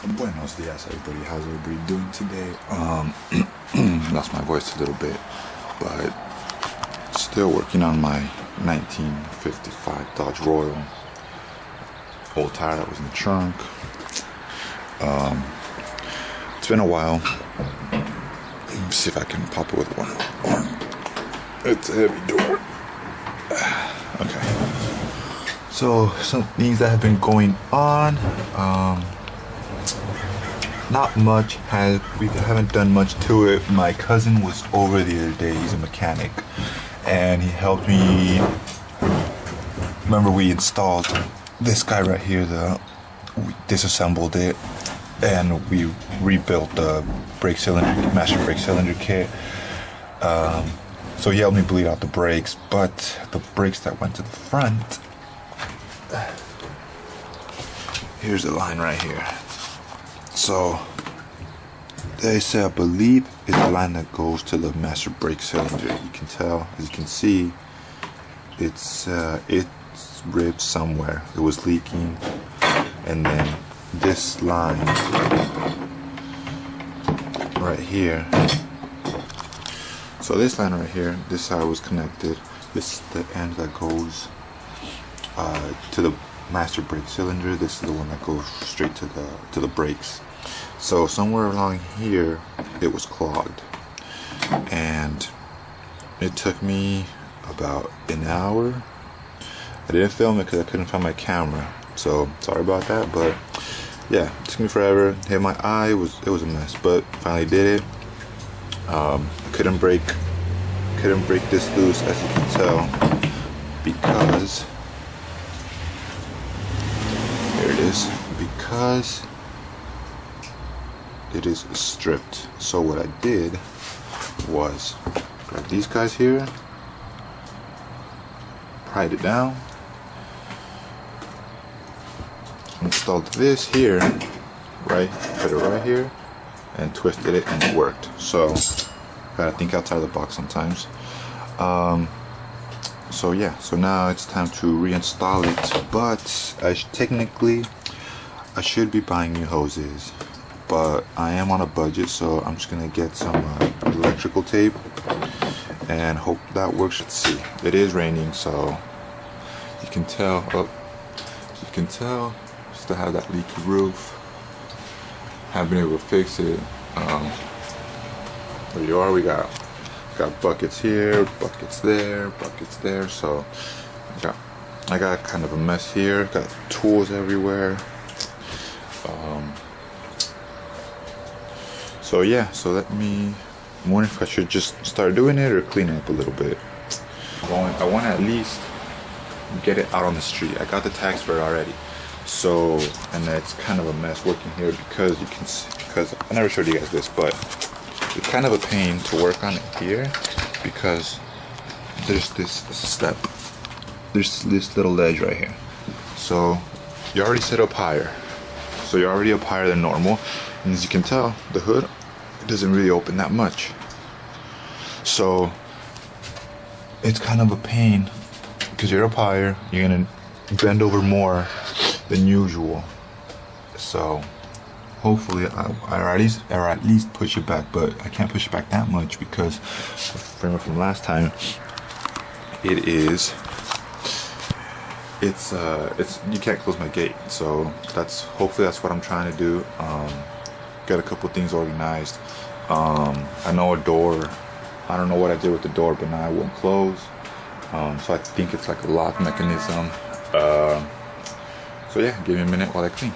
Buenos dias, everybody. How's everybody doing today? Lost my voice a little bit, but still working on my 1955 Dodge Royal. Old tire that was in the trunk. It's been a while. Let me see if I can pop it with one arm. It's a heavy door. Okay. So some things that have been going on. Not much. We haven't done much to it. My cousin was over the other day. He's a mechanic, and he helped me. Remember, we installed this guy right here. We disassembled it, and we rebuilt the brake cylinder, master brake cylinder kit. So he helped me bleed out the brakes, but the brakes that went to the front. Here's the line right here. So they say, I believe, is the line that goes to the master brake cylinder. You can tell, as you can see, it's ripped somewhere. It was leaking, and then this line right here. So this line right here, this side was connected. This is the end that goes to the master brake cylinder. This is the one that goes straight to the brakes. So somewhere along here it was clogged, and it took me about an hour. I didn't film it because I couldn't find my camera, so sorry about that. But yeah, it took me forever. Hit my eye. It was a mess, but finally did it. I couldn't break this loose, as you can tell, because here it is, because it is stripped. So what I did was grab these guys here, pried it down, installed this here, right, put it right here, and twisted it, and it worked. So gotta think outside the box sometimes. So yeah, so now it's time to reinstall it, but technically I should be buying new hoses, but I am on a budget, so I'm just gonna get some electrical tape and hope that works. Let's see. It is raining, so you can tell. Still have that leaky roof. Haven't been able to fix it. There you are. We got buckets here, buckets there, so I got kind of a mess here. Got tools everywhere. So yeah, so I'm wondering if I should just start doing it or clean it up a little bit. I want to at least get it out on the street. I got the tax for it already, so, and it's kind of a mess working here because you can see, because I never showed you guys this, but it's kind of a pain to work on it here because there's this step, there's this little ledge right here. So you already set up higher, so you're already up higher than normal, and as you can tell, the hood, it doesn't really open that much. So it's kind of a pain because you're up higher, you're gonna bend over more than usual. So hopefully I at least push it back, but I can't push it back that much because remember from last time, it's you can't close my gate. So hopefully that's what I'm trying to do. Got a couple things organized. I know a door, I don't know what I did with the door, but now it won't close. So I think it's like a lock mechanism. So yeah, give me a minute while I clean.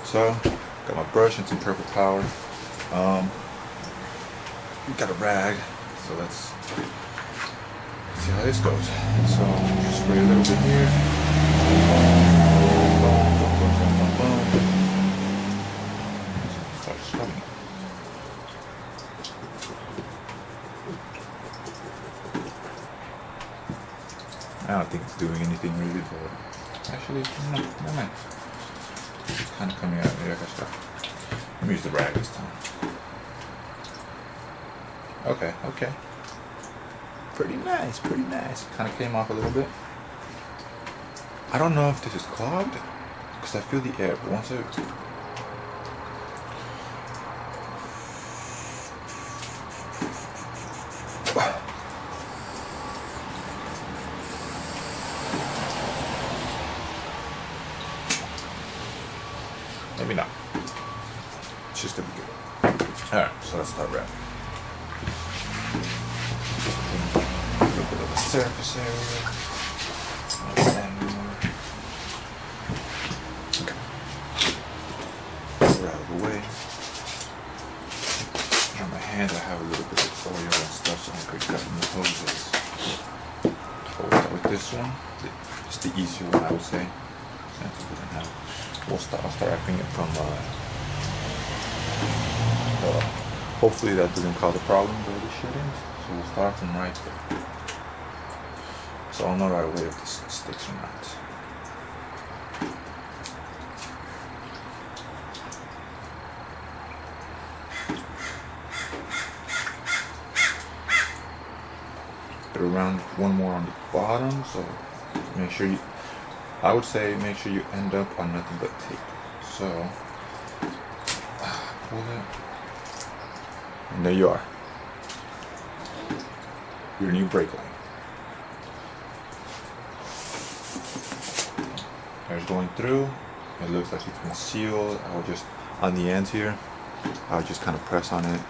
So got my brush and some purple power. Got a rag, so let's see how this goes. So just spray a little bit here. Start scrubbing. I don't think it's doing anything really, but actually, no, never mind. It's kind of coming out. Maybe I can start. Let me use the rag this time. Okay. Pretty nice. Kind of came off a little bit. I don't know if this is clogged because I feel the air, but once I maybe not. It's just gonna be good. Alright, so let's start wrapping. A little bit of the surface area. Okay. We're out of the way. On my hand, I have a little bit of oil and stuff, so I'm quick cutting the hoses. So we'll start with this one. It's the easier one, I would say. I'll start wrapping it from hopefully that doesn't cause a problem, but it shouldn't. So we'll start from right there. So I'll know right away if this sticks or not. Put around one more on the bottom, so make sure I would say make sure you end up on nothing but tape. So pull it. And there you are. Your new brake line. Air's going through. It looks like it's been sealed. I'll just, on the ends here, I'll just kind of press on it.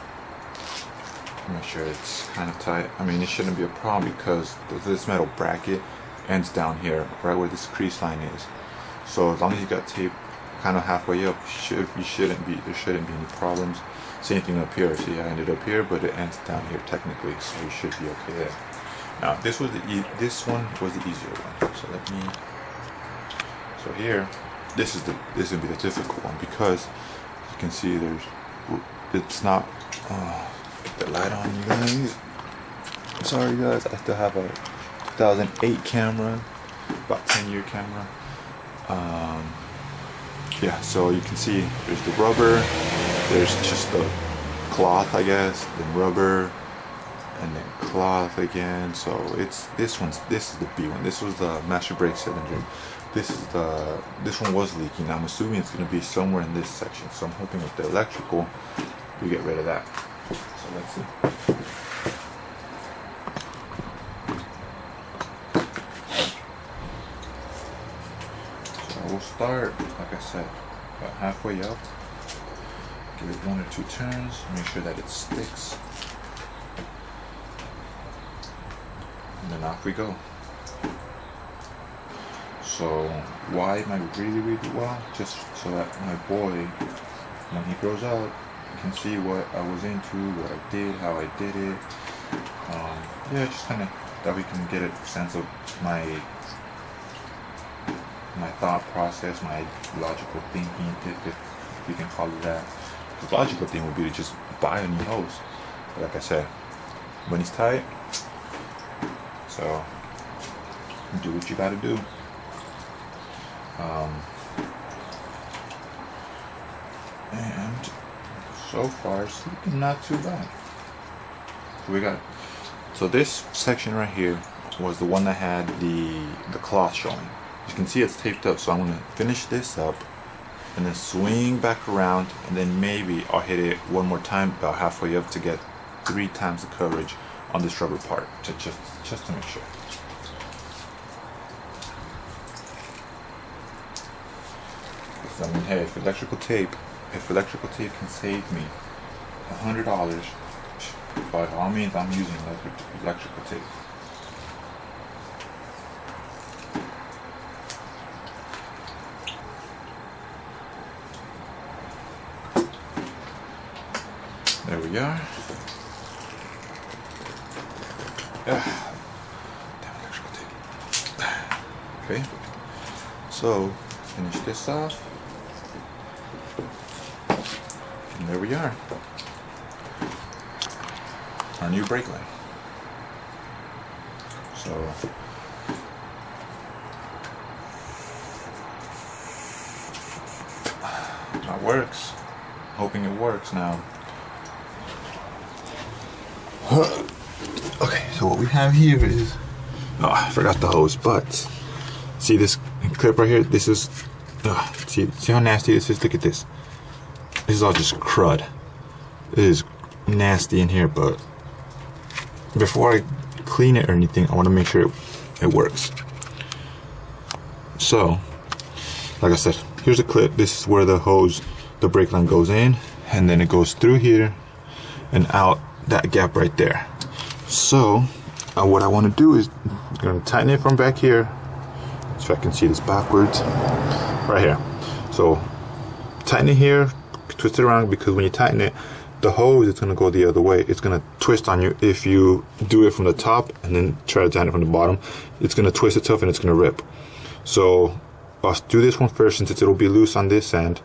Make sure it's kind of tight. I mean, it shouldn't be a problem because this metal bracket ends down here, right where this crease line is. So as long as you got tape kind of halfway up, there shouldn't be any problems. Same thing up here. See, I ended up here, but it ends down here technically, so you should be okay there. Now, this one was the easier one. So let me. So here, this is gonna be the difficult one because you can see it's not. Get the light on, you guys. Sorry, guys. I still have a 2008 camera, about 10-year camera. Yeah, so you can see there's the rubber, there's just the cloth, I guess, then rubber, and then cloth again. So this is the B one. This was the master brake cylinder. This one was leaking. I'm assuming it's gonna be somewhere in this section. So I'm hoping with the electrical, we get rid of that. So let's see. We'll start, like I said, about halfway up. Give it 1 or 2 turns. Make sure that it sticks. And then off we go. So why am I really well? Just so that my boy, when he grows up, can see what I was into, what I did, how I did it. Yeah, just kind of that we can get a sense of my thought process, my logical thinking, if you can call it that. The logical thing would be to just buy a new hose. But like I said, when it's tight, so do what you gotta do. And so far it's looking not too bad. So this section right here was the one that had the cloth showing. You can see it's taped up, so I'm going to finish this up and then swing back around, and then maybe I'll hit it one more time about halfway up to get 3 times the coverage on this rubber part, just to make sure. I mean, hey, if electrical tape can save me $100, by all means I'm using electrical tape. There we are. Damn electrical tape. Okay. So finish this off. And there we are. Our new brake line. So that works. Hoping it works now. Okay, so what we have here is, oh, I forgot the hose, but see this clip right here? This is See how nasty this is? Look at this. This is all just crud. It is nasty in here, but before I clean it or anything, I want to make sure it works. So, like I said, here's a clip. This is where the hose, the brake line goes in, and then it goes through here and out that gap right there. So, what I want to do is I'm going to tighten it from back here, so I can see this backwards, right here. So, tighten it here, twist it around, because when you tighten it, the hose is going to go the other way. It's going to twist on you. If you do it from the top and then try to tighten it from the bottom, it's going to twist itself and it's going to rip. So I'll do this one first, since it'll be loose on this end,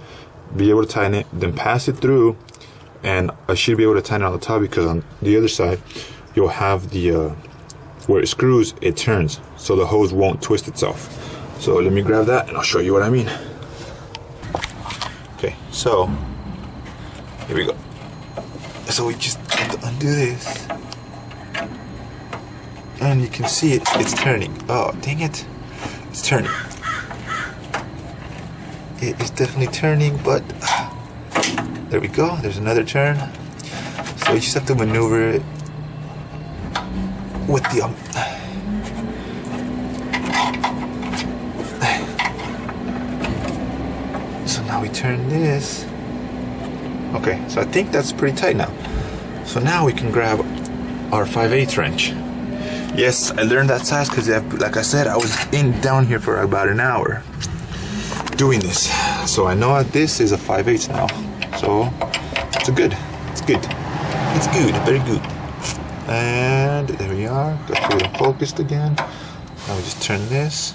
be able to tighten it, then pass it through, and I should be able to tighten it on the top, because on the other side you'll have the where it screws, it turns, so the hose won't twist itself. So let me grab that and I'll show you what I mean. Okay, so here we go. So we just have to undo this, and you can see it's turning. Oh, dang it, it's turning. It is definitely turning, but there we go, there's another turn. So you just have to maneuver it with the so now we turn this. Okay, so I think that's pretty tight now. So now we can grab our 5/8 wrench. Yes, I learned that size because, like I said, I was down here for about an hour doing this. So I know that this is a 5/8 now. So it's good. It's good. It's good. Very good. And there we are. Got to get it focused again. Now we just turn this.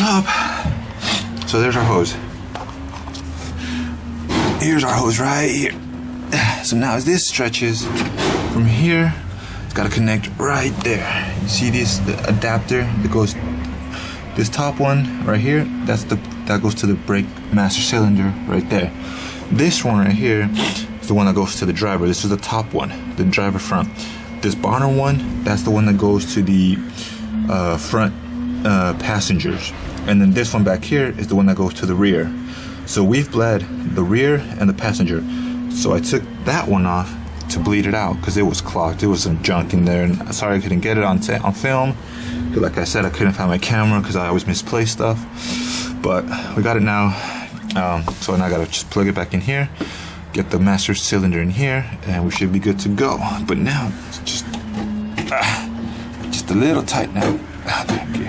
Up. So there's our hose. Here's our hose right here. So now as this stretches from here, it's got to connect right there. You see this adapter that goes, this top one right here, that goes to the brake master cylinder right there. This one right here is the one that goes to the driver. This is the top one, the driver front. This bottom one, that's the one that goes to the front passengers. And then this one back here is the one that goes to the rear. So we've bled the rear and the passenger. So I took that one off to bleed it out because it was clogged. There was some junk in there, and sorry I couldn't get it on film. Like I said, I couldn't find my camera because I always misplace stuff. But we got it now. So now I gotta just plug it back in here, get the master cylinder in here, and we should be good to go. But now it's just a little tight now. Thank you.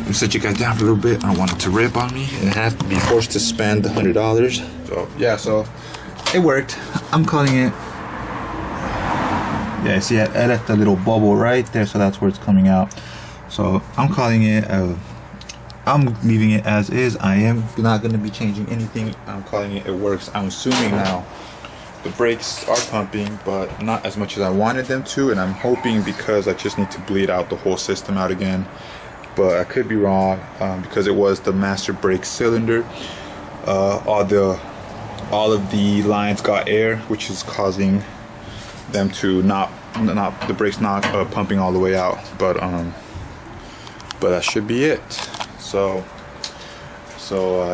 Let me set you guys down for a little bit. I don't want it to rip on me and have to be forced to spend the $100. So yeah, so it worked. I'm calling it. Yeah, see, I left a little bubble right there, so that's where it's coming out. So I'm calling it. I'm leaving it as is. I am not going to be changing anything. I'm calling it. It works. I'm assuming now the brakes are pumping, but not as much as I wanted them to, and I'm hoping because I just need to bleed out the whole system out again. But I could be wrong because it was the master brake cylinder. All of the lines got air, which is causing them to not the brakes not pumping all the way out. But that should be it. So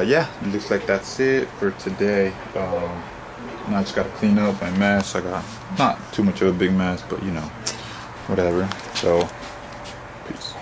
yeah, it looks like that's it for today. Now I just gotta clean up my mess. I got not too much of a big mess, but you know, whatever. So peace.